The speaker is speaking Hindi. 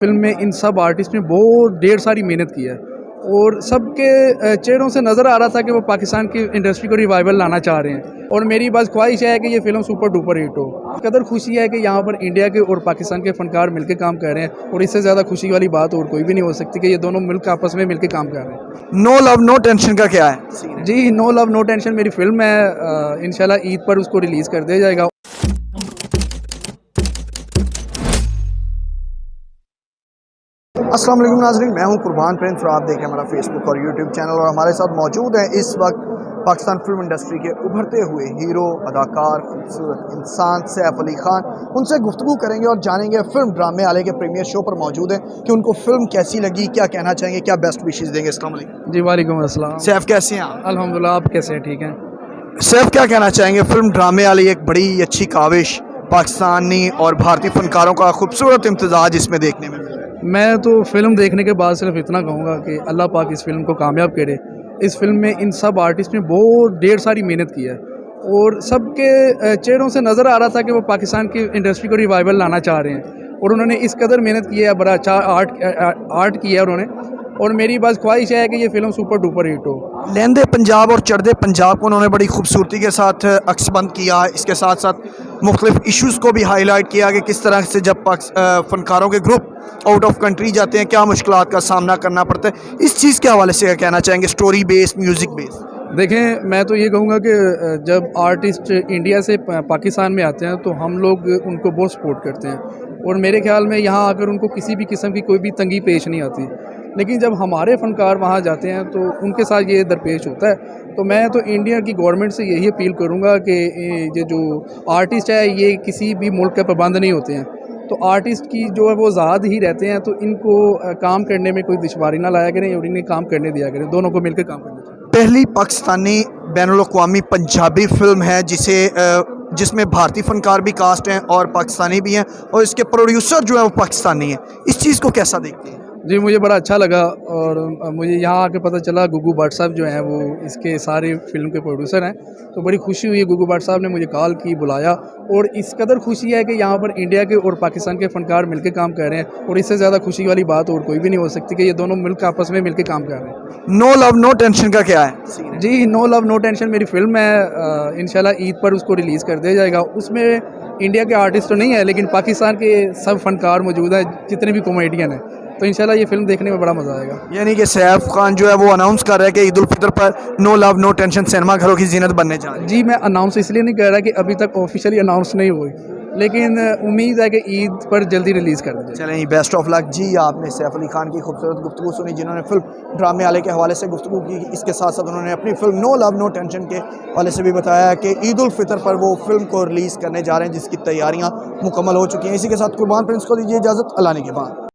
फिल्म में इन सब आर्टिस्ट ने बहुत ढेर सारी मेहनत की है और सबके चेहरों से नज़र आ रहा था कि वो पाकिस्तान की इंडस्ट्री को रिवाइवल लाना चाह रहे हैं। और मेरी बस ख्वाहिश है कि ये फिल्म सुपर डुपर हिट हो। कदर खुशी है कि यहाँ पर इंडिया के और पाकिस्तान के फनकार मिलकर काम कर रहे हैं और इससे ज़्यादा खुशी वाली बात और कोई भी नहीं हो सकती कि ये दोनों मिलकर आपस में मिलकर काम कर रहे हैं। नो लव नो टेंशन का क्या है? जी, नो लव नो टेंशन मेरी फिल्म है, इंशाल्लाह ईद पर उसको रिलीज़ कर दिया जाएगा। अस्सलाम वालेकुम नाज़रीन, मैं हूं कुर्बान प्रिंस और आप देखें हमारा फेसबुक और यूट्यूब चैनल। और हमारे साथ मौजूद हैं इस वक्त पाकिस्तान फिल्म इंडस्ट्री के उभरते हुए हीरो, अदाकार, खूबसूरत इंसान सैफ अली खान। उनसे गुफ्तगू करेंगे और जानेंगे फिल्म ड्रामे वाले के प्रीमियर शो पर मौजूद हैं कि उनको फिल्म कैसी लगी, क्या कहना चाहेंगे, क्या बेस्ट विशेस देंगे। अस्सलाम वालेकुम। जी वालेकुम अस्सलाम। सैफ कैसे हैं आप? अल्हम्दुलिल्लाह, आप कैसे हैं? ठीक हैं। सैफ क्या कहना चाहेंगे, फिल्म ड्रामे वाली एक बड़ी अच्छी काविश, पाकिस्तानी और भारतीय फनकारों का खूबसूरत इम्तजाज इसमें देखने में मिला है। मैं तो फिल्म देखने के बाद सिर्फ इतना कहूँगा कि अल्लाह पाक इस फिल्म को कामयाब करे। इस फिल्म में इन सब आर्टिस्ट ने बहुत ढेर सारी मेहनत की है और सबके चेहरों से नज़र आ रहा था कि वो पाकिस्तान की इंडस्ट्री को रिवाइवल लाना चाह रहे हैं और उन्होंने इस कदर मेहनत की है, बड़ा अच्छा आर्ट किया है उन्होंने। और मेरी बस ख्वाहिश है कि ये फिल्म सुपर डुपर हिट हो। लहंदे पंजाब और चढ़दे पंजाब को उन्होंने बड़ी खूबसूरती के साथ अक्सबंद किया। इसके साथ साथ मुख्तलिफ इश्यूज़ को भी हाईलाइट किया कि किस तरह से जब फनकारों के ग्रुप आउट ऑफ कंट्री जाते हैं क्या मुश्किलात का सामना करना पड़ता है। इस चीज़ के हवाले से क्या कहना चाहेंगे, स्टोरी बेस्ड, म्यूज़िक बेस्ड? देखें, मैं तो ये कहूँगा कि जब आर्टिस्ट इंडिया से पाकिस्तान में आते हैं तो हम लोग उनको बहुत सपोर्ट करते हैं और मेरे ख्याल में यहाँ आकर उनको किसी भी किस्म की कोई भी तंगी पेश नहीं आती। लेकिन जब हमारे फ़नकार वहाँ जाते हैं तो उनके साथ ये दरपेश होता है। तो मैं तो इंडिया की गवर्नमेंट से यही अपील करूँगा कि ये जो आर्टिस्ट है ये किसी भी मुल्क के पाबंद नहीं होते हैं। तो आर्टिस्ट की जो है वो आज़ाद ही रहते हैं, तो इनको काम करने में कोई दुश्वारी ना लाया करें और इन्हें काम करने दिया करें, दोनों को मिलकर काम करना चाहिए। पहली पाकिस्तानी बैनुल-अक़वामी पंजाबी फिल्म है जिसमें भारतीय फनकार भी कास्ट हैं और पाकिस्तानी भी हैं और इसके प्रोड्यूसर जो है वो पाकिस्तानी हैं। इस चीज़ को कैसा देखते हैं? जी, मुझे बड़ा अच्छा लगा और मुझे यहाँ आके पता चला गुग्गू भट्ट साहब जो हैं वो इसके सारे फिल्म के प्रोड्यूसर हैं। तो बड़ी खुशी हुई, गुग्गू भट्ट साहब ने मुझे कॉल की, बुलाया और इस कदर खुशी है कि यहाँ पर इंडिया के और पाकिस्तान के फ़नकार मिलकर काम कर रहे हैं और इससे ज़्यादा खुशी वाली बात और कोई भी नहीं हो सकती कि ये दोनों मिलकर आपस में मिलकर काम कर रहे हैं। नो लव नो टेंशन का क्या है? जी, नो लव नो टेंशन मेरी फिल्म है, इंशाल्लाह ईद पर उसको रिलीज़ कर दिया जाएगा। उसमें इंडिया के आर्टिस्ट तो नहीं है लेकिन पाकिस्तान के सब फनकार मौजूद हैं, जितने भी कॉमेडियन हैं। तो इंशाल्लाह ये फिल्म देखने में बड़ा मज़ा आएगा। यानी कि सैफ खान जो है वो अनाउंस कर रहा है कि ईद उल फितर पर no love no tension cinema घरों की जीनत बनने जा रही है। जी, मैं अनाउंस इसलिए नहीं कर रहा कि अभी तक ऑफिशियली अनाउंस नहीं हुई, लेकिन उम्मीद है कि ईद पर जल्दी रिलीज़ कर दी जाए। चलें, बेस्ट ऑफ लक जी। आपने सैफ अली खान की खूबसूरत गुफ्तगू सुनी, जिन्होंने फिल्म ड्रामे वाले के हवाले से गुफ्तगू की। इसके साथ साथ उन्होंने अपनी film no love no tension के हवाले से भी बताया कि ईद उल फितर पर वो फिल्म को रिलीज़ करने जा रहे हैं जिसकी तैयारियाँ मुकम्मल हो चुकी हैं। इसी के साथ कुर्बान प्रिंस को दीजिए इजाज़त। अल्लाह ने के बाद।